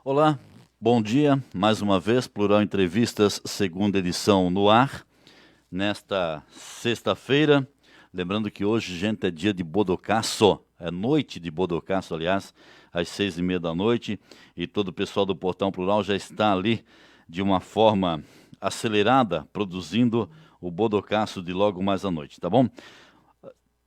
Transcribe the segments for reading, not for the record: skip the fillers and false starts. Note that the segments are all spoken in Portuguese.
Olá, bom dia, mais uma vez, Plural Entrevistas, segunda edição no ar, nesta sexta-feira. Lembrando que hoje, gente, é dia de Bodocaço, é noite de Bodocaço, aliás, às 6h30 da noite, e todo o pessoal do Portão Plural já está ali de uma forma acelerada, produzindo o Bodocaço de logo mais à noite, tá bom?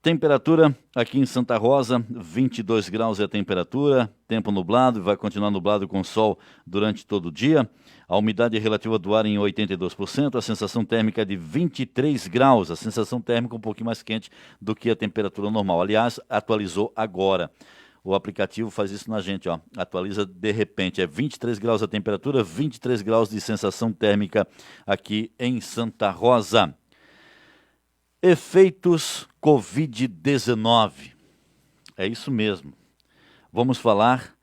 Temperatura aqui em Santa Rosa, 22 graus é a temperatura, tempo nublado, vai continuar nublado com sol durante todo o dia. A umidade relativa do ar em 82%, a sensação térmica é de 23 graus, a sensação térmica um pouquinho mais quente do que a temperatura normal. Aliás, atualizou agora. O aplicativo faz isso na gente, ó, atualiza de repente, é 23 graus a temperatura, 23 graus de sensação térmica aqui em Santa Rosa. Efeitos Covid-19. É isso mesmo. Vamos falar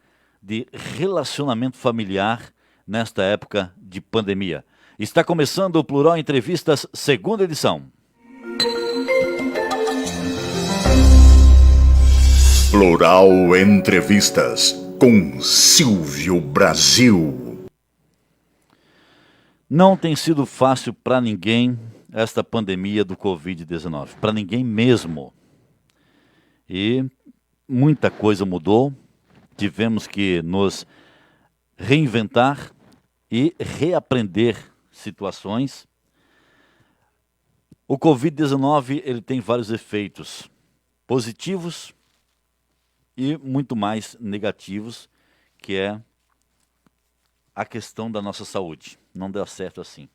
de relacionamento familiar nesta época de pandemia. Está começando o Plural Entrevistas, segunda edição. Plural Entrevistas com Silvio Brasil. Não tem sido fácil para ninguém esta pandemia do Covid-19, para ninguém mesmo. E muita coisa mudou, tivemos que nos reinventar e reaprender situações. O Covid-19 ele tem vários efeitos positivos e muito mais negativos, que é a questão da nossa saúde. Não deu certo assim.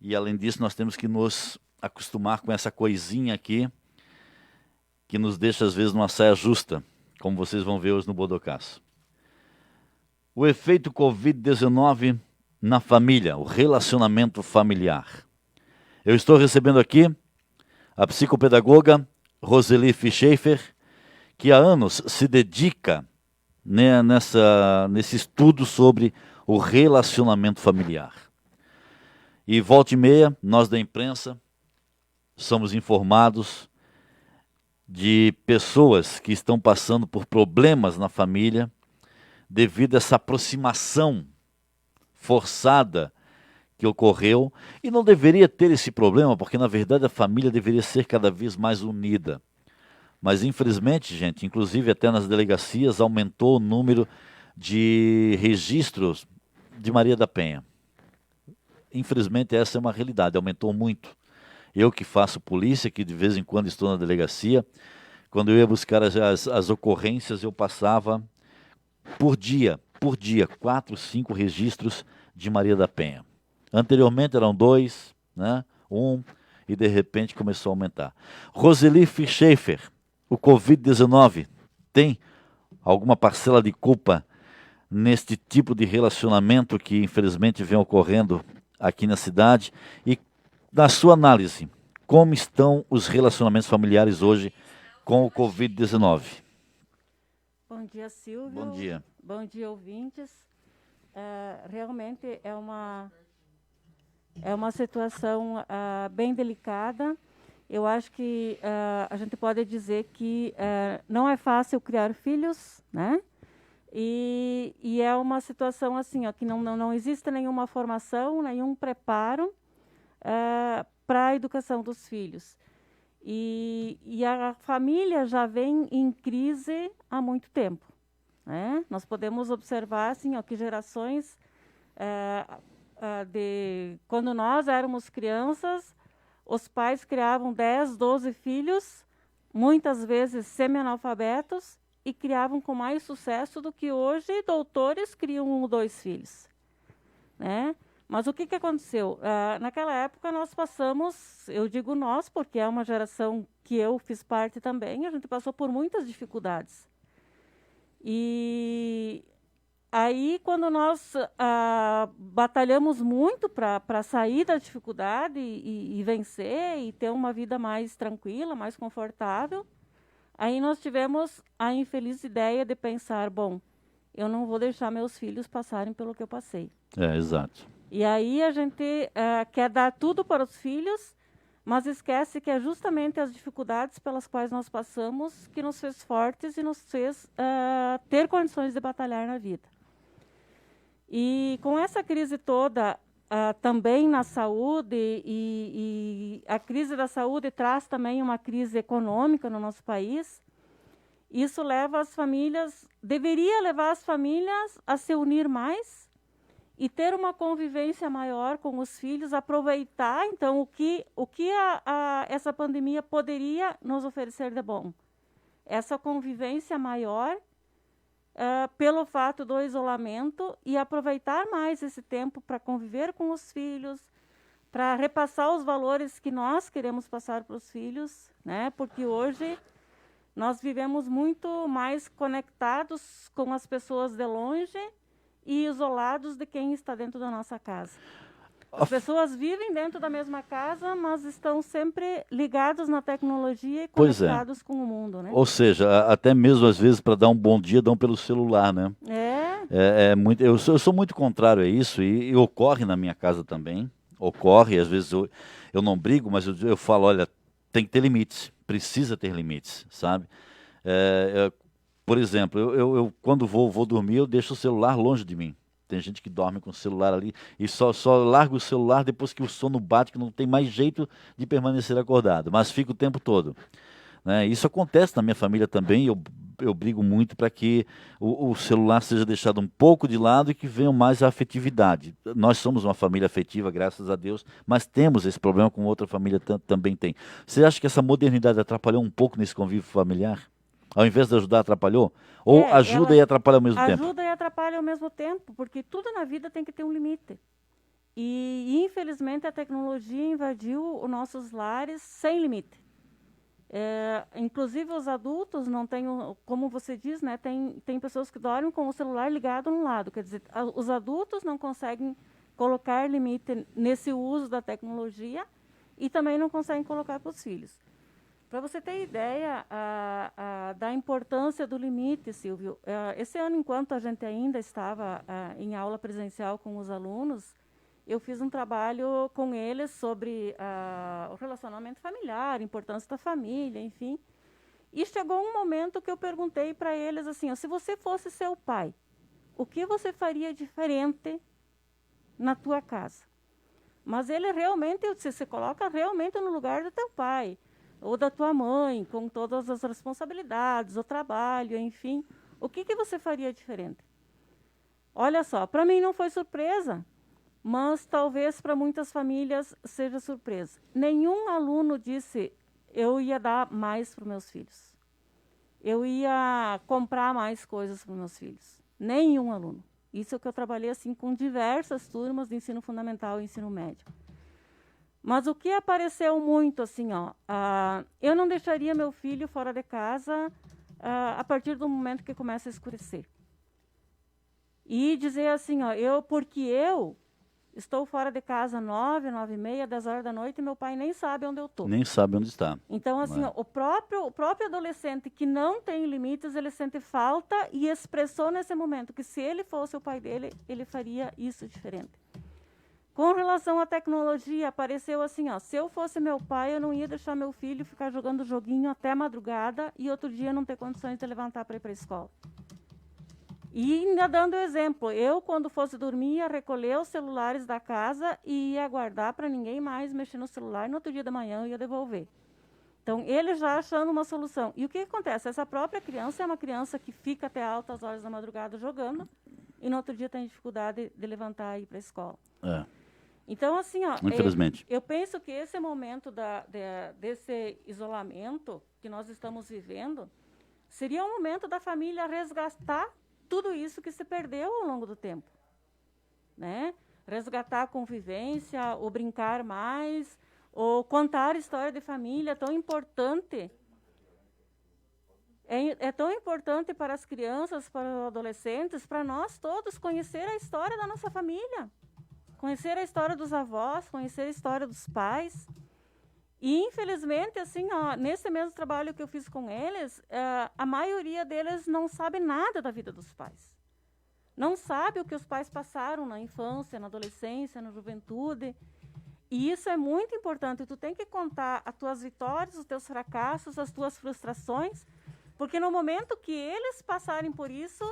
E além disso, nós temos que nos acostumar com essa coisinha aqui, que nos deixa às vezes numa saia justa, como vocês vão ver hoje no Bodocaço. O efeito Covid-19 na família, o relacionamento familiar. Eu estou recebendo aqui a psicopedagoga Roseli Schaefer, que há anos se dedica, né, nesse estudo sobre o relacionamento familiar. E volta e meia, nós da imprensa somos informados de pessoas que estão passando por problemas na família devido a essa aproximação forçada que ocorreu. E não deveria ter esse problema, porque na verdade a família deveria ser cada vez mais unida. Mas infelizmente, gente, inclusive até nas delegacias aumentou o número de registros de Maria da Penha. Infelizmente essa é uma realidade, aumentou muito. Eu que faço polícia, que de vez em quando estou na delegacia, quando eu ia buscar as ocorrências, eu passava por dia, 4, 5 registros de Maria da Penha. Anteriormente eram 2, né? 1, e de repente começou a aumentar. Roseli Schaefer, o Covid-19 tem alguma parcela de culpa neste tipo de relacionamento que infelizmente vem ocorrendo aqui na cidade? E na sua análise, como estão os relacionamentos familiares hoje com o Covid-19? Bom dia, Silvio. Bom dia. Bom dia, ouvintes. Realmente é uma situação bem delicada. Eu acho que a gente pode dizer que não é fácil criar filhos, né? E é uma situação assim, ó, que não existe nenhuma formação, nenhum preparo para a educação dos filhos. E a família já vem em crise há muito tempo, né? Nós podemos observar assim, ó, que gerações quando nós éramos crianças, os pais criavam 10, 12 filhos, muitas vezes semi-analfabetos, e criavam com mais sucesso do que hoje doutores criam 1 ou 2 filhos, né? Mas o que aconteceu? Naquela época nós passamos, eu digo nós, porque é uma geração que eu fiz parte também, a gente passou por muitas dificuldades. E aí, quando nós batalhamos muito para sair da dificuldade e vencer e ter uma vida mais tranquila, mais confortável, aí nós tivemos a infeliz ideia de pensar, bom, eu não vou deixar meus filhos passarem pelo que eu passei. Exato. E aí a gente quer dar tudo para os filhos, mas esquece que é justamente as dificuldades pelas quais nós passamos que nos fez fortes e nos fez ter condições de batalhar na vida. E com essa crise toda, também na saúde, e a crise da saúde traz também uma crise econômica no nosso país, isso leva as famílias, deveria levar as famílias a se unir mais e ter uma convivência maior com os filhos, aproveitar, então, o que essa pandemia poderia nos oferecer de bom. Essa convivência maior, pelo fato do isolamento, e aproveitar mais esse tempo para conviver com os filhos, para repassar os valores que nós queremos passar para os filhos, né? Porque hoje nós vivemos muito mais conectados com as pessoas de longe e isolados de quem está dentro da nossa casa. As pessoas vivem dentro da mesma casa, mas estão sempre ligados na tecnologia e conectados com o mundo, né? Ou seja, até mesmo às vezes para dar um bom dia, dão pelo celular, né? É muito, eu sou muito contrário a isso e ocorre na minha casa também. Ocorre, às vezes eu não brigo, mas eu falo, olha, tem que ter limites, precisa ter limites, sabe? Por exemplo, eu quando vou dormir, eu deixo o celular longe de mim. Tem gente que dorme com o celular ali e só larga o celular depois que o sono bate, que não tem mais jeito de permanecer acordado, mas fica o tempo todo, né? Isso acontece na minha família também, eu brigo muito para que o celular seja deixado um pouco de lado e que venha mais a afetividade. Nós somos uma família afetiva, graças a Deus, mas temos esse problema com outra família também tem. Você acha que essa modernidade atrapalhou um pouco nesse convívio familiar? Ao invés de ajudar, atrapalhou? Ou ajuda e atrapalha ao mesmo tempo? Ajuda e atrapalha ao mesmo tempo, porque tudo na vida tem que ter um limite. E infelizmente, a tecnologia invadiu os nossos lares sem limite. Inclusive, os adultos não têm, como você diz, né, tem pessoas que dormem com o celular ligado no lado. Quer dizer, os adultos não conseguem colocar limite nesse uso da tecnologia e também não conseguem colocar para os filhos. Para você ter ideia da importância do limite, Silvio, esse ano, enquanto a gente ainda estava em aula presencial com os alunos, eu fiz um trabalho com eles sobre o relacionamento familiar, a importância da família, enfim. E chegou um momento que eu perguntei para eles assim, se você fosse seu pai, o que você faria diferente na tua casa? Mas ele realmente, você se coloca realmente no lugar do teu pai ou da tua mãe, com todas as responsabilidades, o trabalho, enfim. O que você faria diferente? Olha só, para mim não foi surpresa, mas talvez para muitas famílias seja surpresa. Nenhum aluno disse, eu ia dar mais para os meus filhos. Eu ia comprar mais coisas para os meus filhos. Nenhum aluno. Isso é o que eu trabalhei assim, com diversas turmas de ensino fundamental e ensino médio. Mas o que apareceu muito, assim, eu não deixaria meu filho fora de casa a partir do momento que começa a escurecer. E dizer assim, porque eu estou fora de casa 9, 9h30, 10 horas da noite e meu pai nem sabe onde eu estou. Nem sabe onde está. Então, assim, o próprio adolescente que não tem limites, ele sente falta e expressou nesse momento que se ele fosse o pai dele, ele faria isso diferente. Com relação à tecnologia, apareceu assim, se eu fosse meu pai, eu não ia deixar meu filho ficar jogando joguinho até madrugada e outro dia não ter condições de levantar para ir para a escola. E ainda dando exemplo, eu, quando fosse dormir, ia recolher os celulares da casa e ia guardar para ninguém mais mexer no celular, e no outro dia da manhã eu ia devolver. Então, ele já achando uma solução. E o que acontece? Essa própria criança é uma criança que fica até altas horas da madrugada jogando e no outro dia tem dificuldade de levantar e ir para a escola. Então, assim, infelizmente. Eu penso que esse momento desse isolamento que nós estamos vivendo seria um momento da família resgatar tudo isso que se perdeu ao longo do tempo, né? Resgatar a convivência, ou brincar mais, ou contar história de família, tão importante. É tão importante para as crianças, para os adolescentes, para nós todos conhecer a história da nossa família. Conhecer a história dos avós, conhecer a história dos pais. E, infelizmente, assim, nesse mesmo trabalho que eu fiz com eles, a maioria deles não sabe nada da vida dos pais. Não sabe o que os pais passaram na infância, na adolescência, na juventude. E isso é muito importante. Tu tem que contar as tuas vitórias, os teus fracassos, as tuas frustrações, porque no momento que eles passarem por isso,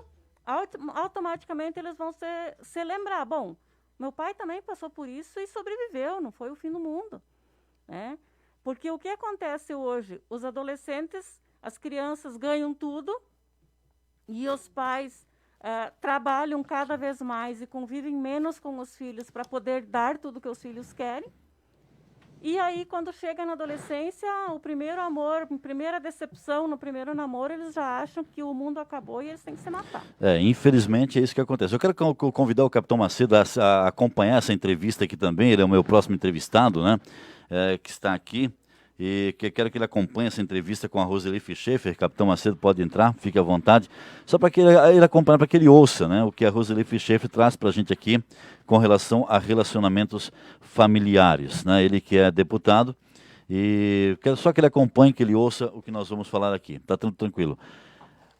automaticamente eles vão se lembrar, bom, meu pai também passou por isso e sobreviveu, não foi o fim do mundo, né? Porque o que acontece hoje? Os adolescentes, as crianças ganham tudo e os pais trabalham cada vez mais e convivem menos com os filhos para poder dar tudo que os filhos querem. E aí, quando chega na adolescência, o primeiro amor, a primeira decepção no primeiro namoro, eles já acham que o mundo acabou e eles têm que se matar. Infelizmente é isso que acontece. Eu quero convidar o Capitão Macedo a acompanhar essa entrevista aqui também. Ele é o meu próximo entrevistado, né? Que está aqui. E quero que ele acompanhe essa entrevista com a Roseli Schaefer. Capitão Macedo pode entrar, fique à vontade. Só para que ele acompanhe, para que ele ouça, né, o que a Roseli Schaefer traz para a gente aqui com relação a relacionamentos familiares, né? Ele que é deputado e quero só que ele acompanhe, que ele ouça o que nós vamos falar aqui. Tá tranquilo.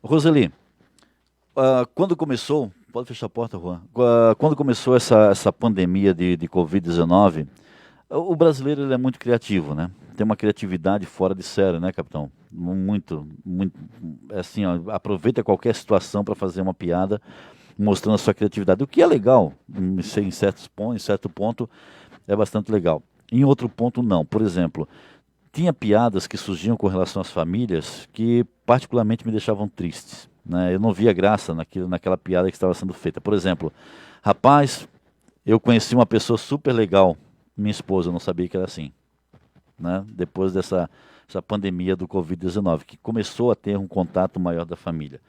Roseli, quando começou, pode fechar a porta, Juan. Quando começou essa pandemia de Covid-19, o brasileiro ele é muito criativo, né? Tem uma criatividade fora de série, né, capitão? Muito, assim, ó, aproveita qualquer situação para fazer uma piada, mostrando a sua criatividade. O que é legal, em certo ponto, é bastante legal. Em outro ponto, não. Por exemplo, tinha piadas que surgiam com relação às famílias que particularmente me deixavam tristes, né? Eu não via graça naquela piada que estava sendo feita. Por exemplo, rapaz, eu conheci uma pessoa super legal, minha esposa, eu não sabia que era assim, né? Depois essa pandemia do Covid-19, que começou a ter um contato maior da família.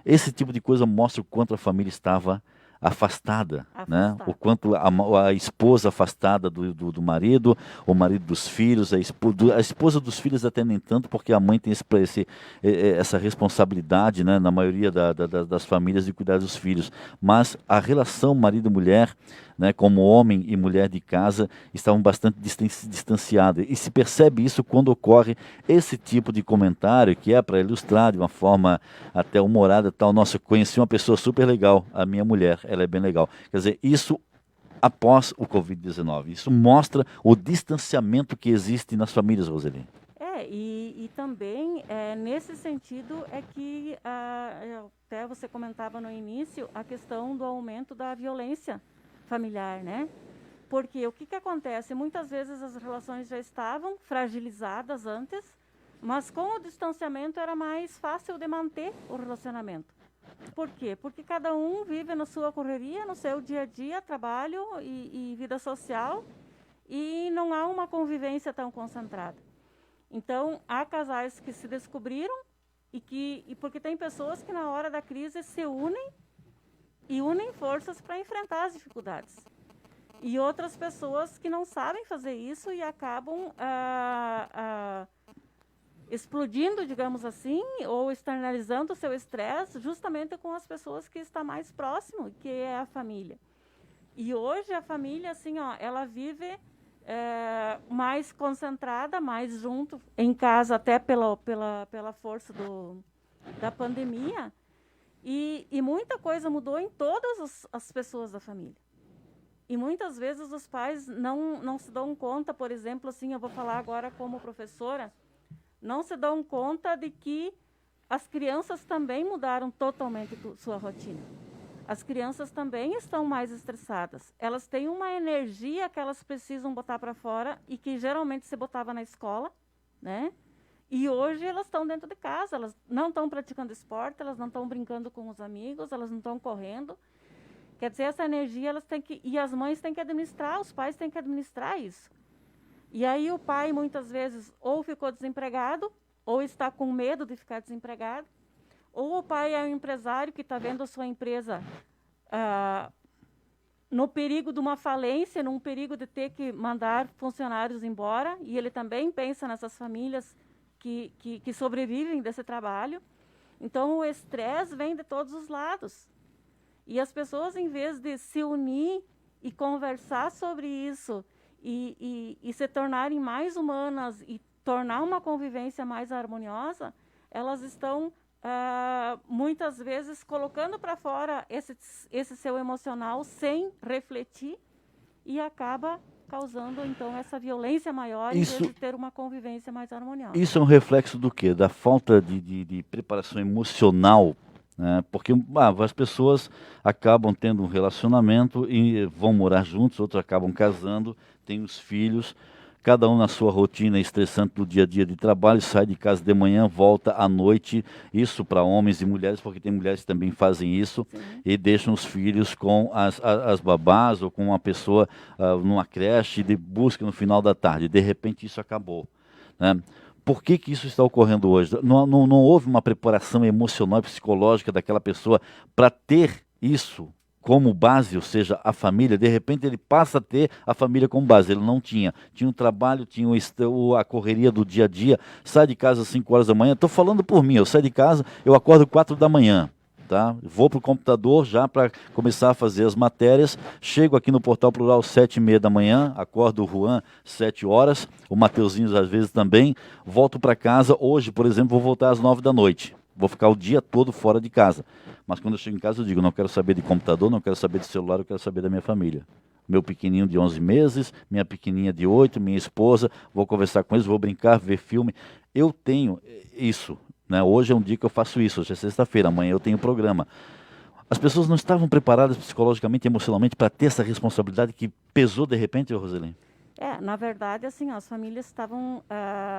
Esse tipo de coisa mostra o quanto a família estava afastada, né? O quanto a esposa afastada do marido, o marido dos filhos, a esposa dos filhos até nem tanto, porque a mãe tem essa responsabilidade, né, na maioria das famílias de cuidar dos filhos. Mas a relação marido-mulher, né, como homem e mulher de casa, estavam bastante distanciadas. E se percebe isso quando ocorre esse tipo de comentário, que é para ilustrar de uma forma até humorada, tal. Nossa, eu conheci uma pessoa super legal, a minha mulher, ela é bem legal. Quer dizer, isso após o Covid-19. Isso mostra o distanciamento que existe nas famílias, Roseli. E também, nesse sentido, é que até você comentava no início a questão do aumento da violência familiar, né? Porque o que acontece? Muitas vezes as relações já estavam fragilizadas antes, mas com o distanciamento era mais fácil de manter o relacionamento. Por quê? Porque cada um vive na sua correria, no seu dia a dia, trabalho e vida social, e não há uma convivência tão concentrada. Então, há casais que se descobriram e porque tem pessoas que na hora da crise se unem e unem forças para enfrentar as dificuldades. E outras pessoas que não sabem fazer isso e acabam explodindo, digamos assim, ou externalizando o seu estresse justamente com as pessoas que estão mais próximo, que é a família. E hoje a família, assim, ó, ela vive mais concentrada, mais junto, em casa, até pela força da pandemia. E muita coisa mudou em todas as pessoas da família. E muitas vezes os pais não se dão conta, por exemplo, assim, eu vou falar agora como professora, não se dão conta de que as crianças também mudaram totalmente sua rotina. As crianças também estão mais estressadas. Elas têm uma energia que elas precisam botar para fora e que geralmente se botava na escola, né? E hoje elas estão dentro de casa, elas não estão praticando esporte, elas não estão brincando com os amigos, elas não estão correndo. Quer dizer, essa energia elas têm que... E as mães têm que administrar, os pais têm que administrar isso. E aí o pai, muitas vezes, ou ficou desempregado, ou está com medo de ficar desempregado, ou o pai é um empresário que está vendo a sua empresa no perigo de uma falência, num perigo de ter que mandar funcionários embora, e ele também pensa nessas famílias que sobrevivem desse trabalho. Então, o estresse vem de todos os lados. E as pessoas, em vez de se unir e conversar sobre isso, e se tornarem mais humanas e tornar uma convivência mais harmoniosa, elas estão, muitas vezes, colocando para fora esse seu emocional sem refletir e acaba causando, então, essa violência maior em vez de ter uma convivência mais harmoniosa. Isso é um reflexo do quê? Da falta de preparação emocional né? Porque as pessoas acabam tendo um relacionamento e vão morar juntos, outros acabam casando, têm os filhos, cada um na sua rotina estressante do dia a dia de trabalho, sai de casa de manhã, volta à noite, isso para homens e mulheres, porque tem mulheres que também fazem isso, Sim. e deixam os filhos com as babás ou com uma pessoa numa creche de busca no final da tarde. De repente isso acabou, né? Por que isso está ocorrendo hoje? Não houve uma preparação emocional e psicológica daquela pessoa para ter isso como base, ou seja, a família. De repente ele passa a ter a família como base. Ele não tinha. Tinha um trabalho, tinha a correria do dia a dia, sai de casa às 5 horas da manhã. Estou falando por mim, eu saio de casa, eu acordo 4 da manhã. Tá? Vou para o computador já para começar a fazer as matérias. Chego aqui no Portal Plural 7h30 da manhã, acordo o Juan 7 horas, o Mateuzinho às vezes também. Volto para casa. Hoje, por exemplo, vou voltar às 9 da noite. Vou ficar o dia todo fora de casa. Mas quando eu chego em casa eu digo, não quero saber de computador, não quero saber de celular, eu quero saber da minha família. Meu pequenininho de 11 meses, minha pequenininha de 8, minha esposa, vou conversar com eles, vou brincar, ver filme. Eu tenho isso. Né? Hoje é um dia que eu faço isso, hoje é sexta-feira, amanhã eu tenho programa. As pessoas não estavam preparadas psicologicamente e emocionalmente para ter essa responsabilidade que pesou de repente, Roseli? Na verdade, assim, as famílias estavam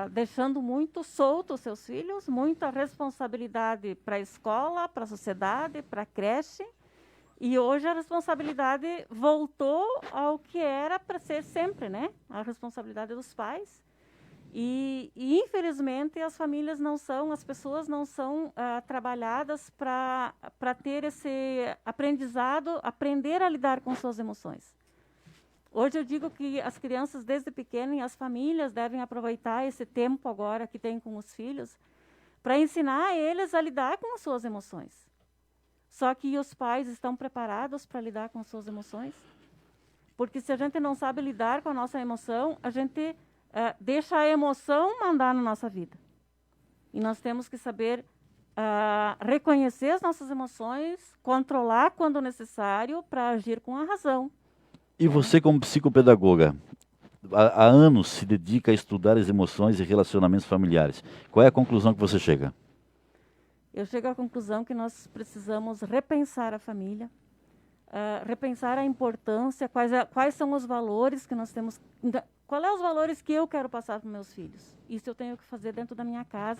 deixando muito solto os seus filhos, muita responsabilidade para a escola, para a sociedade, para a creche. E hoje a responsabilidade voltou ao que era para ser sempre, né? A responsabilidade dos pais. E infelizmente as famílias não são, as pessoas não são trabalhadas para ter esse aprendizado, aprender a lidar com suas emoções. Hoje eu digo que as crianças desde pequenas, as famílias devem aproveitar esse tempo agora que tem com os filhos para ensinar eles a lidar com as suas emoções. Só que os pais estão preparados para lidar com as suas emoções? Porque se a gente não sabe lidar com a nossa emoção, a gente deixa a emoção mandar na nossa vida. E nós temos que saber reconhecer as nossas emoções, controlar quando necessário para agir com a razão. E você, como psicopedagoga, há anos se dedica a estudar as emoções e relacionamentos familiares. Qual é a conclusão que você chega? Eu chego à conclusão que nós precisamos repensar a família, repensar a importância, quais são os valores que nós temos. Quais são os valores que eu quero passar para meus filhos? Isso eu tenho que fazer dentro da minha casa.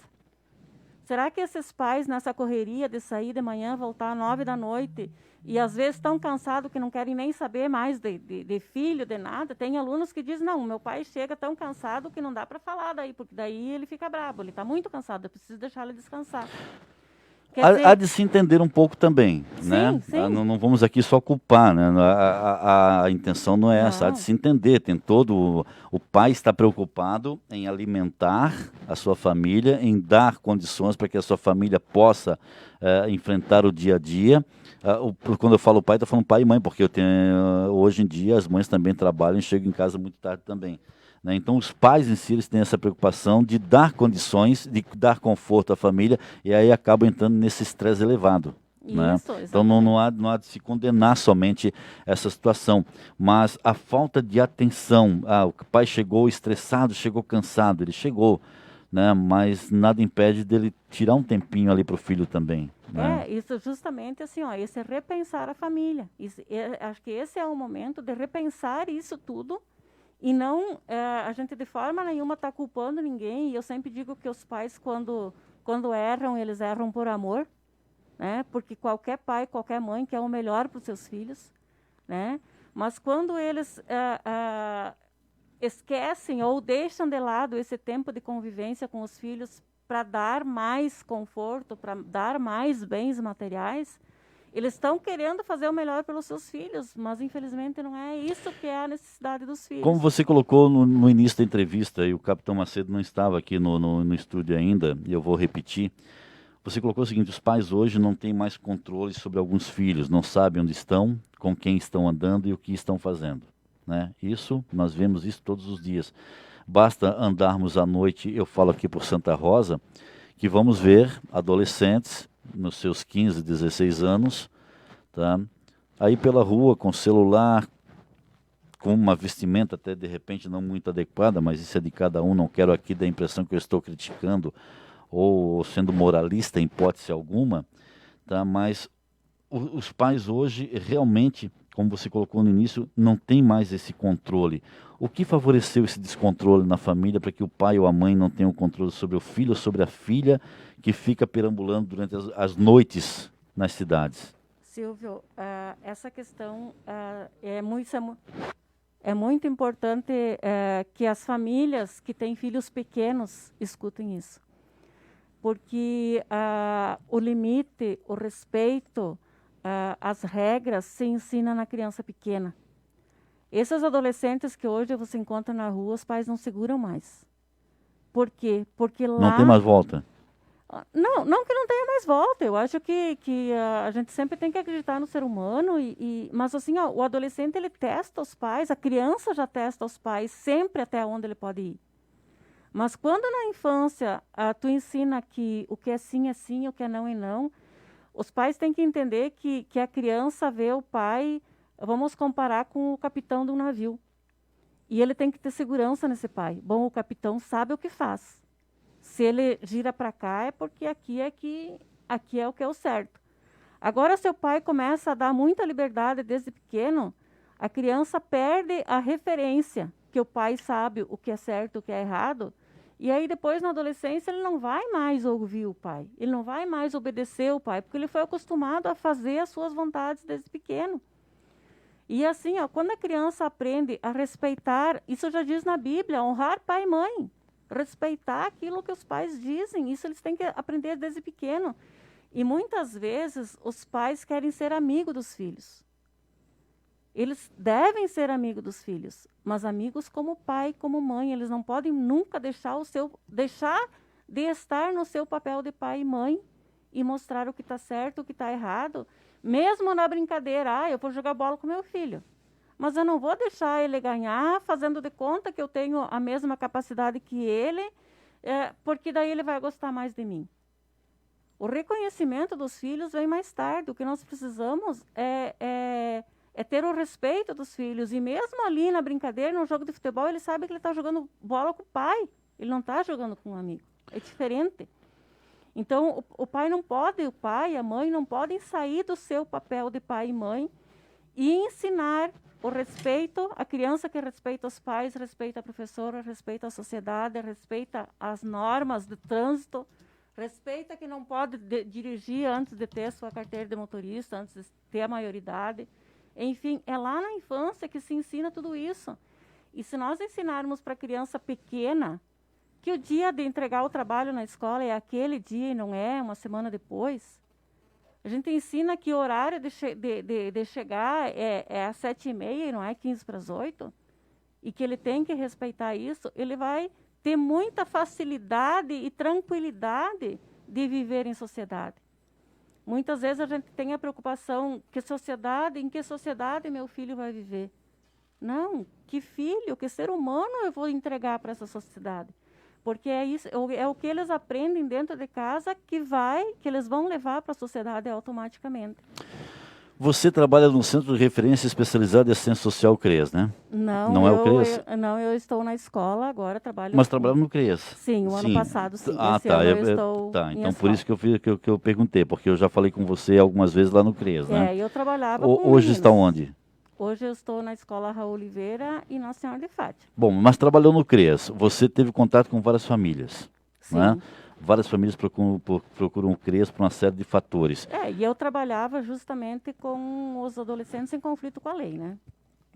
Será que esses pais, nessa correria de sair de manhã, voltar às 9 da noite, e às vezes estão cansados que não querem nem saber mais de filho, de nada? Tem alunos que dizem, não, meu pai chega tão cansado que não dá para falar daí, porque daí ele fica bravo, ele está muito cansado, eu preciso deixar ele descansar. Há de se entender um pouco também, sim, né? Sim. Não vamos aqui só culpar, né? A intenção não é essa, há de se entender. Tem o pai está preocupado em alimentar a sua família, em dar condições para que a sua família possa enfrentar o dia a dia. Quando eu falo pai, estou falando pai e mãe, porque hoje em dia as mães também trabalham e chegam em casa muito tarde também. Né? Então, os pais em si eles têm essa preocupação de dar condições, de dar conforto à família, e aí acabam entrando nesse estresse elevado. Né? Então, não há de se condenar somente essa situação, mas a falta de atenção. O pai chegou estressado, chegou cansado, ele chegou, né? Mas nada impede dele tirar um tempinho ali para o filho também. Né? Isso justamente assim, esse é repensar a família. Acho que esse é o momento de repensar isso tudo. E não, a gente de forma nenhuma está culpando ninguém. E eu sempre digo que os pais, quando erram, eles erram por amor. Né? Porque qualquer pai, qualquer mãe quer o melhor para os seus filhos. Né? Mas quando eles esquecem ou deixam de lado esse tempo de convivência com os filhos para dar mais conforto, para dar mais bens materiais, eles estão querendo fazer o melhor pelos seus filhos, mas infelizmente não é isso que é a necessidade dos filhos. Como você colocou no início da entrevista, e o Capitão Macedo não estava aqui no estúdio ainda, e eu vou repetir, você colocou o seguinte: os pais hoje não têm mais controle sobre alguns filhos, não sabem onde estão, com quem estão andando e o que estão fazendo. Né? Isso, nós vemos isso todos os dias. Basta andarmos à noite, eu falo aqui por Santa Rosa, que vamos ver adolescentes nos seus 15, 16 anos, tá? Aí pela rua, com celular, com uma vestimenta até de repente não muito adequada, mas isso é de cada um, não quero aqui dar a impressão que eu estou criticando ou sendo moralista em hipótese alguma, tá? Mas os pais hoje realmente, como você colocou no início, não tem mais esse controle. O que favoreceu esse descontrole na família para que o pai ou a mãe não tenham controle sobre o filho ou sobre a filha que fica perambulando durante as noites nas cidades? Silvio, essa questão é muito importante que as famílias que têm filhos pequenos escutem isso. Porque o limite, o respeito, as regras se ensina na criança pequena. Esses adolescentes que hoje você encontra na rua, os pais não seguram mais. Por quê? Porque lá... Não tem mais volta. Não que não tenha mais volta. Eu acho que a gente sempre tem que acreditar no ser humano. Mas assim, o adolescente ele testa os pais, a criança já testa os pais sempre até onde ele pode ir. Mas quando na infância tu ensina que o que é sim, o que é não, os pais têm que entender que a criança vê o pai, vamos comparar com o capitão de um navio. E ele tem que ter segurança nesse pai. Bom, o capitão sabe o que faz. Se ele gira para cá é porque aqui é o que é o certo. Agora, se o pai começa a dar muita liberdade desde pequeno, a criança perde a referência, que o pai sabe o que é certo, o que é errado, e aí depois na adolescência ele não vai mais ouvir o pai, ele não vai mais obedecer o pai, porque ele foi acostumado a fazer as suas vontades desde pequeno. E assim, quando a criança aprende a respeitar, isso já diz na Bíblia, honrar pai e mãe, respeitar aquilo que os pais dizem, isso eles têm que aprender desde pequeno. E muitas vezes os pais querem ser amigos dos filhos. Eles devem ser amigos dos filhos, mas amigos como pai, como mãe. Eles não podem nunca deixar de estar no seu papel de pai e mãe e mostrar o que está certo, o que está errado, mesmo na brincadeira. Eu vou jogar bola com meu filho, mas eu não vou deixar ele ganhar fazendo de conta que eu tenho a mesma capacidade que ele, porque daí ele vai gostar mais de mim. O reconhecimento dos filhos vem mais tarde. O que nós precisamos é ter o respeito dos filhos. E mesmo ali na brincadeira, no jogo de futebol, ele sabe que ele está jogando bola com o pai. Ele não está jogando com um amigo. É diferente. Então, o pai e a mãe não podem sair do seu papel de pai e mãe e ensinar o respeito. A criança que respeita os pais, respeita a professora, respeita a sociedade, respeita as normas de trânsito, respeita que não pode dirigir antes de ter a sua carteira de motorista, antes de ter a maioridade. Enfim, é lá na infância que se ensina tudo isso. E se nós ensinarmos para a criança pequena que o dia de entregar o trabalho na escola é aquele dia e não é uma semana depois, a gente ensina que o horário de chegar é às 7h30 e não é 7:45, e que ele tem que respeitar isso, ele vai ter muita facilidade e tranquilidade de viver em sociedade. Muitas vezes a gente tem a preocupação, em que sociedade meu filho vai viver? Não, que filho, que ser humano eu vou entregar para essa sociedade? Porque é o que eles aprendem dentro de casa que eles vão levar para a sociedade automaticamente. Você trabalha num centro de referência especializado em assistência social CREAS, né? Não é o CREAS? Não, eu estou na escola agora, trabalho... Mas trabalha no CREAS? Sim, o ano passado, sim. Esse ano eu estou então por isso que eu perguntei, porque eu já falei com você algumas vezes lá no CREAS, né? Eu trabalhava com Hoje meninos. está onde? Hoje eu estou na escola Raul Oliveira e Nossa Senhora de Fátima. Bom, mas trabalhou no CREAS, você teve contato com várias famílias, Sim. Né? Várias famílias procuram o CREAS por uma série de fatores. E eu trabalhava justamente com os adolescentes em conflito com a lei, né?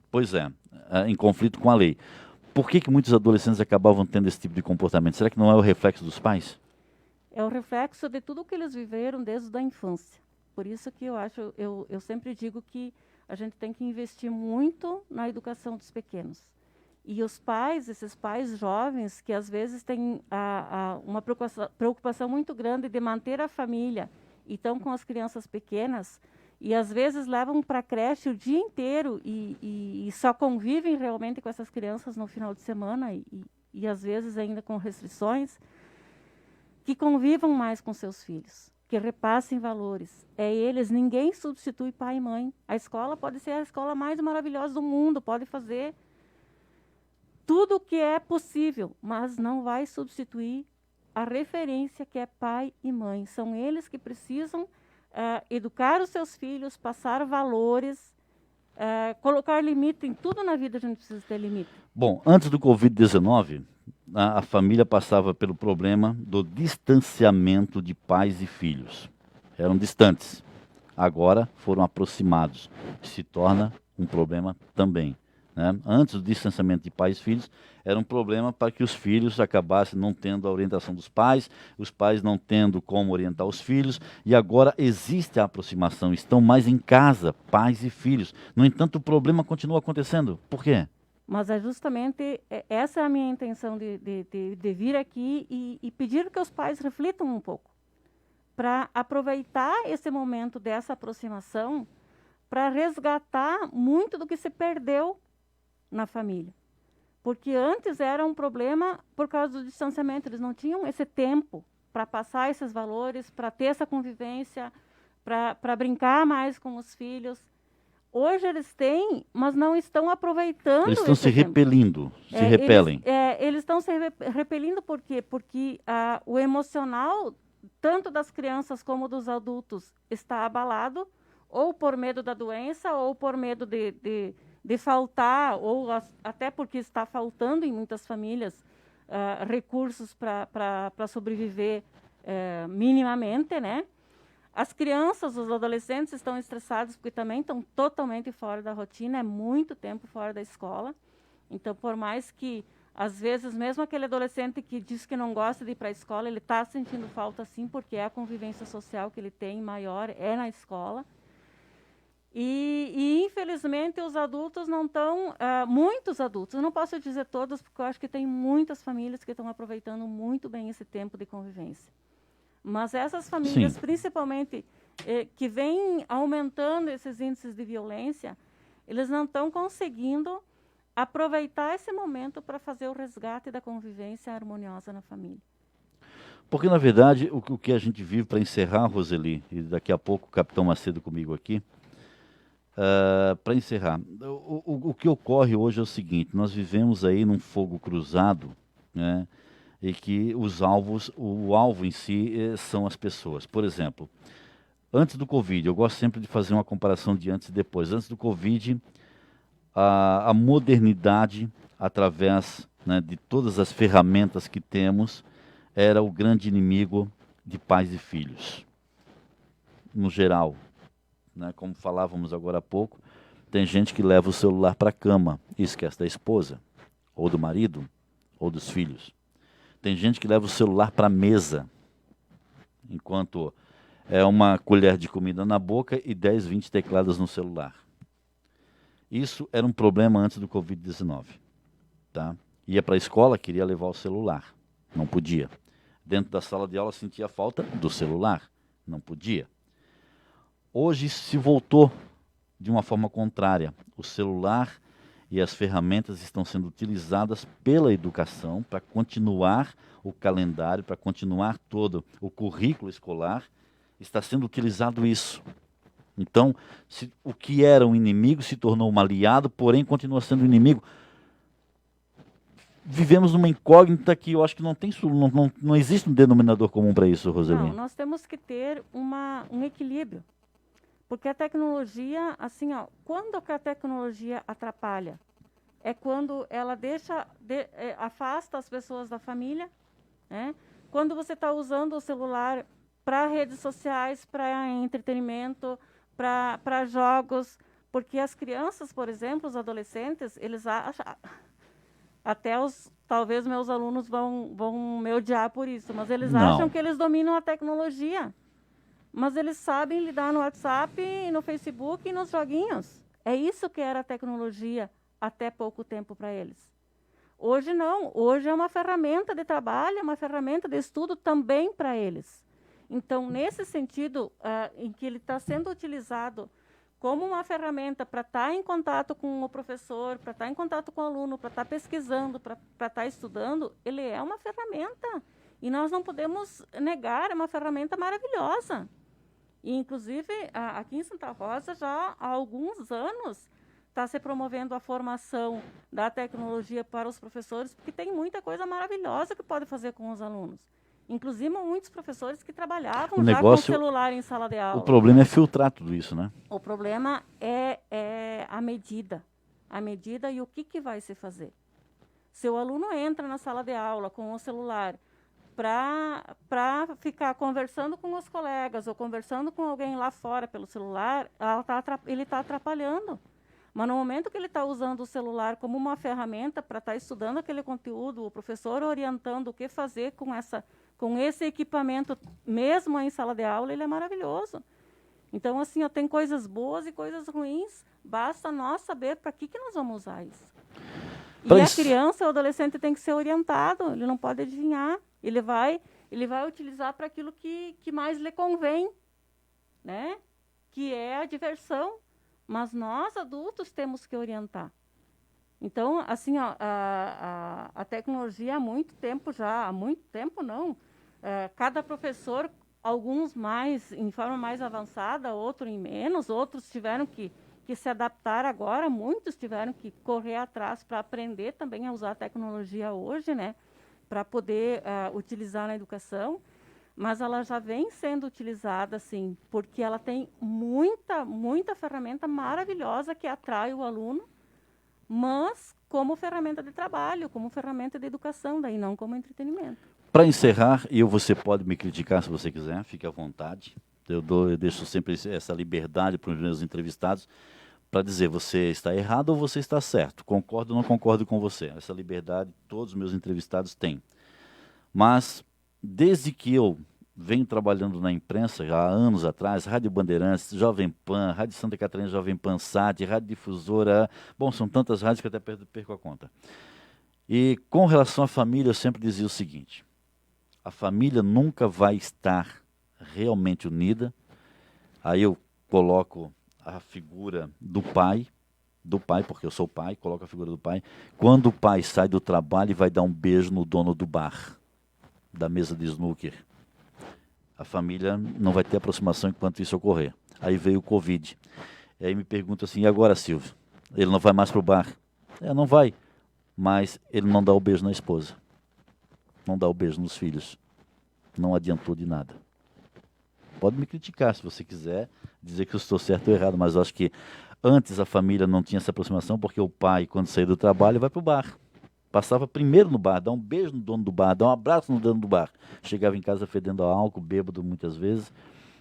Pois é, em conflito com a lei. Por que muitos adolescentes acabavam tendo esse tipo de comportamento? Será que não é o reflexo dos pais? É o reflexo de tudo que eles viveram desde a infância. Por isso que eu sempre digo que a gente tem que investir muito na educação dos pequenos. E os pais, esses pais jovens, que às vezes têm uma preocupação muito grande de manter a família e estão com as crianças pequenas, e às vezes levam para a creche o dia inteiro e só convivem realmente com essas crianças no final de semana e às vezes ainda com restrições, que convivam mais com seus filhos, que repassem valores. Ninguém substitui pai e mãe. A escola pode ser a escola mais maravilhosa do mundo, pode fazer tudo o que é possível, mas não vai substituir a referência que é pai e mãe. São eles que precisam educar os seus filhos, passar valores, colocar limite em tudo na vida. A gente precisa ter limite. Bom, antes do Covid-19, a família passava pelo problema do distanciamento de pais e filhos. Eram distantes. Agora foram aproximados. Se torna um problema também. Né? Antes, o distanciamento de pais e filhos era um problema para que os filhos acabassem não tendo a orientação dos pais, os pais não tendo como orientar os filhos, e agora existe a aproximação, estão mais em casa, pais e filhos. No entanto, o problema continua acontecendo. Por quê? Mas é justamente essa é a minha intenção de vir aqui e pedir que os pais reflitam um pouco, para aproveitar esse momento dessa aproximação, para resgatar muito do que se perdeu na família. Porque antes era um problema por causa do distanciamento, eles não tinham esse tempo para passar esses valores, para ter essa convivência, para brincar mais com os filhos. Hoje eles têm, mas não estão aproveitando. Eles estão se repelindo, se repelem. Eles estão se repelindo por quê? Porque o emocional, tanto das crianças como dos adultos, está abalado, ou por medo da doença, ou por medo de faltar, ou até porque está faltando em muitas famílias recursos para sobreviver minimamente, né? As crianças, os adolescentes estão estressados porque também estão totalmente fora da rotina, é muito tempo fora da escola. Então, por mais que, às vezes, mesmo aquele adolescente que diz que não gosta de ir para a escola, ele está sentindo falta sim, porque é a convivência social que ele tem maior, é na escola. E infelizmente, os adultos não estão, muitos adultos, eu não posso dizer todos, porque eu acho que tem muitas famílias que estão aproveitando muito bem esse tempo de convivência. Mas essas famílias, Sim, principalmente, que vêm aumentando esses índices de violência, eles não estão conseguindo aproveitar esse momento para fazer o resgate da convivência harmoniosa na família. porque na verdade o que a gente vive, para encerrar, Roseli, e daqui a pouco o Capitão Macedo comigo aqui, para encerrar, o que ocorre hoje é o seguinte: nós vivemos aí num fogo cruzado, né, e que o alvo em si são as pessoas. Por exemplo, antes do Covid, eu gosto sempre de fazer uma comparação de antes e depois. Antes do Covid, a modernidade, através, né, de todas as ferramentas que temos, era o grande inimigo de pais e filhos, no geral. Né, como falávamos agora há pouco, tem gente que leva o celular para a cama e esquece da esposa, ou do marido, ou dos filhos. Tem gente que leva o celular para a mesa, enquanto é uma colher de comida na boca e 10, 20 tecladas no celular. Isso era um problema antes do Covid-19. Tá? Ia para a escola, queria levar o celular, não podia. Dentro da sala de aula sentia falta do celular, não podia. Hoje se voltou de uma forma contrária. O celular e as ferramentas estão sendo utilizadas pela educação para continuar o calendário, para continuar todo o currículo escolar. Está sendo utilizado isso. Então, o que era um inimigo se tornou um aliado, porém continua sendo um inimigo. Vivemos numa incógnita que eu acho que não existe um denominador comum para isso, Roseli. Não, nós temos que ter um equilíbrio. Porque a tecnologia, assim, quando que a tecnologia atrapalha? É quando ela afasta as pessoas da família, né? Quando você está usando o celular para redes sociais, para entretenimento, para jogos, porque as crianças, por exemplo, os adolescentes, eles acham, talvez meus alunos vão me odiar por isso, mas eles acham que eles dominam a tecnologia. Mas eles sabem lidar no WhatsApp, no Facebook e nos joguinhos. É isso que era a tecnologia até pouco tempo para eles. Hoje não. Hoje é uma ferramenta de trabalho, é uma ferramenta de estudo também para eles. Então, nesse sentido, em que ele está sendo utilizado como uma ferramenta para estar em contato com o professor, para estar em contato com o aluno, para estar pesquisando, para estar estudando, ele é uma ferramenta. E nós não podemos negar, é uma ferramenta maravilhosa. E, inclusive, aqui em Santa Rosa, já há alguns anos, está se promovendo a formação da tecnologia para os professores, porque tem muita coisa maravilhosa que pode fazer com os alunos. Inclusive, muitos professores que trabalhavam O já negócio- com celular em sala de aula. O problema é filtrar tudo isso, né? O problema é a medida. A medida e o que vai se fazer. Se o aluno entra na sala de aula com o celular para ficar conversando com os colegas ou conversando com alguém lá fora pelo celular, ele está atrapalhando. Mas no momento que ele está usando o celular como uma ferramenta para estar estudando aquele conteúdo, o professor orientando o que fazer com esse equipamento, mesmo em sala de aula, ele é maravilhoso. Então, assim, tem coisas boas e coisas ruins. Basta nós saber para que nós vamos usar isso. E a criança, o adolescente tem que ser orientado, ele não pode adivinhar. Ele vai utilizar para aquilo que mais lhe convém, né? Que é a diversão. Mas nós, adultos, temos que orientar. Então, assim, a tecnologia há muito tempo não, cada professor, alguns mais em forma mais avançada, outros em menos, outros tiveram que se adaptar agora, muitos tiveram que correr atrás para aprender também a usar a tecnologia hoje, né, para poder utilizar na educação, mas ela já vem sendo utilizada, assim, porque ela tem muita ferramenta maravilhosa que atrai o aluno, mas como ferramenta de trabalho, como ferramenta de educação, daí não como entretenimento. Para encerrar, você pode me criticar se você quiser, fique à vontade. Eu deixo sempre essa liberdade para os meus entrevistados para dizer você está errado ou você está certo. Concordo ou não concordo com você. Essa liberdade todos os meus entrevistados têm. Mas, desde que eu venho trabalhando na imprensa, já há anos atrás, Rádio Bandeirantes, Jovem Pan, Rádio Santa Catarina, Jovem Pan SAT, Rádio Difusora, bom, são tantas rádios que até perco a conta. E com relação à família, eu sempre dizia o seguinte: a família nunca vai estar realmente unida. Aí eu coloco a figura do pai, porque eu sou pai, coloco a figura do pai. Quando o pai sai do trabalho e vai dar um beijo no dono do bar, da mesa de snooker, a família não vai ter aproximação enquanto isso ocorrer. Aí veio o Covid. E aí me pergunta assim: e agora, Silvio? Ele não vai mais para o bar? Não vai, mas ele não dá o beijo na esposa. Não dá o beijo nos filhos. Não adiantou de nada. Pode me criticar se você quiser, dizer que eu estou certo ou errado, mas eu acho que antes a família não tinha essa aproximação, porque o pai, quando saía do trabalho, vai para o bar. Passava primeiro no bar, dá um beijo no dono do bar, dá um abraço no dono do bar. Chegava em casa fedendo a álcool, bêbado muitas vezes,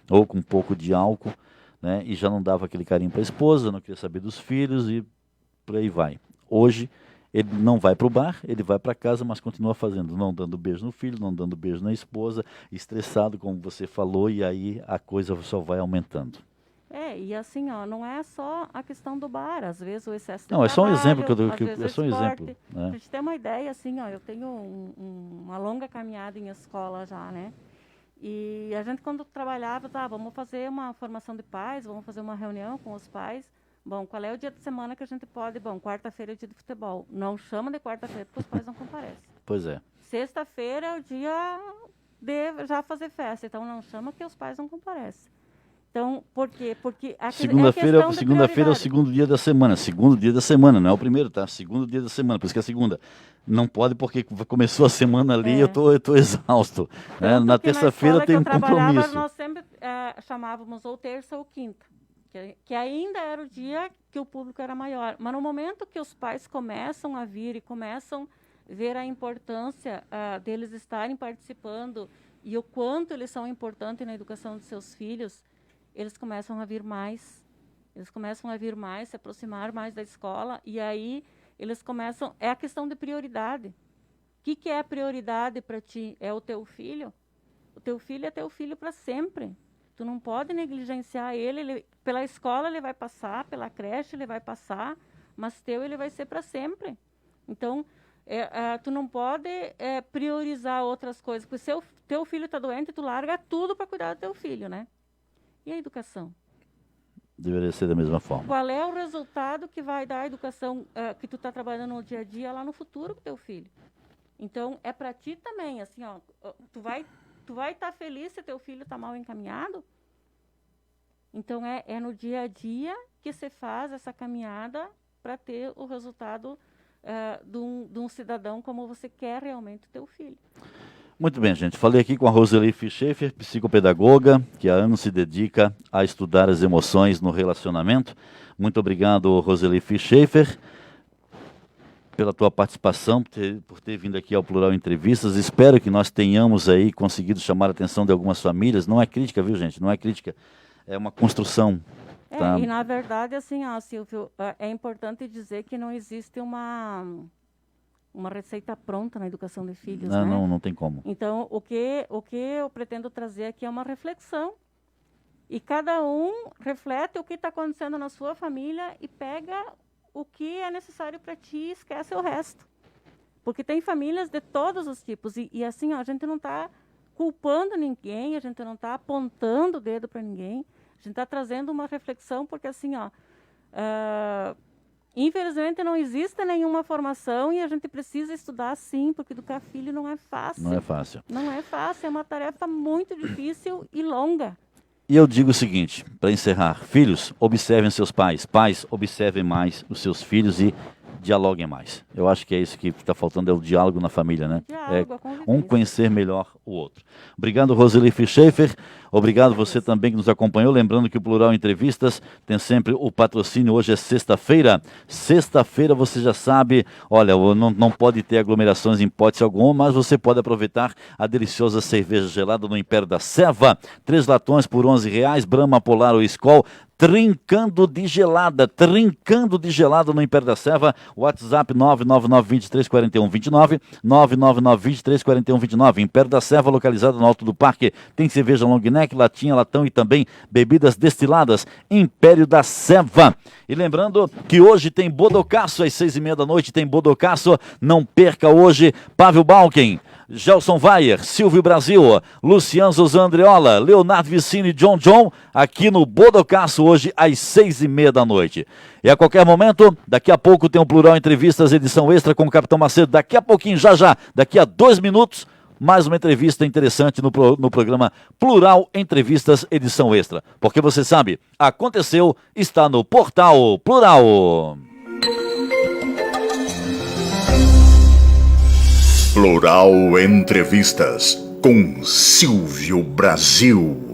ou com um pouco de álcool, né? E já não dava aquele carinho para a esposa, não queria saber dos filhos e por aí vai. Hoje, ele não vai para o bar, ele vai para casa, mas continua fazendo, não dando beijo no filho, não dando beijo na esposa, estressado, como você falou, e aí a coisa só vai aumentando. E assim, não é só a questão do bar, às vezes o excesso de trabalho. Não, é só um exemplo é só um exemplo. Né? Pra gente ter uma ideia, assim, eu tenho uma longa caminhada em escola já, né? E a gente, quando trabalhava, vamos fazer uma formação de pais, vamos fazer uma reunião com os pais. Bom, qual é o dia de semana que a gente pode? Bom, quarta-feira é dia de futebol. Não chama de quarta-feira porque os pais não comparecem. Pois é. Sexta-feira é o dia de já fazer festa, então não chama que os pais não comparecem. Então, por quê? Porque segunda-feira é o segundo dia da semana. Segundo dia da semana, não é o primeiro, tá? Segundo dia da semana, por isso que é a segunda. Não pode porque começou a semana ali e eu tô exausto. Né? Na terça-feira tem um compromisso. Nós sempre chamávamos ou terça ou quinta, que ainda era o dia que o público era maior. Mas no momento que os pais começam a vir e começam a ver a importância deles estarem participando e o quanto eles são importantes na educação dos seus filhos, eles começam a vir mais. Eles começam a vir mais, se aproximar mais da escola, e aí eles começam... É a questão de prioridade. O que é a prioridade para ti? É o teu filho? O teu filho é teu filho para sempre. Tu não pode negligenciar ele. Pela escola ele vai passar, pela creche ele vai passar, mas teu ele vai ser para sempre. Então, tu não pode priorizar outras coisas. Porque se teu filho está doente, tu larga tudo para cuidar do teu filho, né? E a educação? Deveria ser da mesma forma. Qual é o resultado que vai dar a educação que tu está trabalhando no dia a dia lá no futuro com teu filho? Então, é para ti também, assim, tu vai estar feliz se teu filho está mal encaminhado? Então, é no dia a dia que se faz essa caminhada para ter o resultado de um cidadão como você quer realmente o teu filho. Muito bem, gente. Falei aqui com a Roseli Schaefer, psicopedagoga, que há anos se dedica a estudar as emoções no relacionamento. Muito obrigado, Roseli Schaefer, pela tua participação, por ter vindo aqui ao Plural Entrevistas. Espero que nós tenhamos aí conseguido chamar a atenção de algumas famílias. Não é crítica, viu, gente? Não é crítica. É uma construção. Tá? E na verdade, assim, Silvio, é importante dizer que não existe uma receita pronta na educação de filhos, né? Não tem como. Então, o que eu pretendo trazer aqui é uma reflexão. E cada um reflete o que está acontecendo na sua família e pega o que é necessário para ti e esquece o resto. Porque tem famílias de todos os tipos. E assim, ó, a gente não está culpando ninguém, a gente não está apontando o dedo para ninguém. A gente está trazendo uma reflexão, porque assim, ó, infelizmente não existe nenhuma formação e a gente precisa estudar sim, porque educar filho não é fácil. Não é fácil. Não é fácil, é uma tarefa muito difícil e longa. E eu digo o seguinte, para encerrar: filhos, observem seus pais. Pais, observem mais os seus filhos e dialoguem mais. Eu acho que é isso que está faltando, é o diálogo na família, né? Diálogo, um conhecer melhor o outro. Obrigado, Roseli Schaefer. Obrigado você também que nos acompanhou. Lembrando que o Plural Entrevistas tem sempre o patrocínio. Hoje é sexta-feira. Sexta-feira você já sabe, olha, não pode ter aglomerações em hipótese alguma, mas você pode aproveitar a deliciosa cerveja gelada no Império da Serva. 3 latões por R$11, Brahma, Polar ou Skol. Trincando de gelada no Império da Serva. WhatsApp 999-234129, 999-234129. Império da Serva, localizado no Alto do Parque. Tem cerveja long neck, latinha, latão e também bebidas destiladas. Império da Serva. E lembrando que hoje tem Bodocaço, às 6h30 da noite tem Bodocaço. Não perca hoje. Pavel Balken, Gelson Weyer, Silvio Brasil, Luciano Zozan Andreola, Leonardo Vicini, John, aqui no Bodocaço hoje às 6h30 da noite. E a qualquer momento, daqui a pouco tem um Plural Entrevistas, edição extra com o Capitão Macedo. Daqui a pouquinho, já, daqui a 2 minutos, mais uma entrevista interessante no programa Plural Entrevistas, edição extra. Porque você sabe, aconteceu, está no Portal Plural. Plural Entrevistas com Silvio Brasil.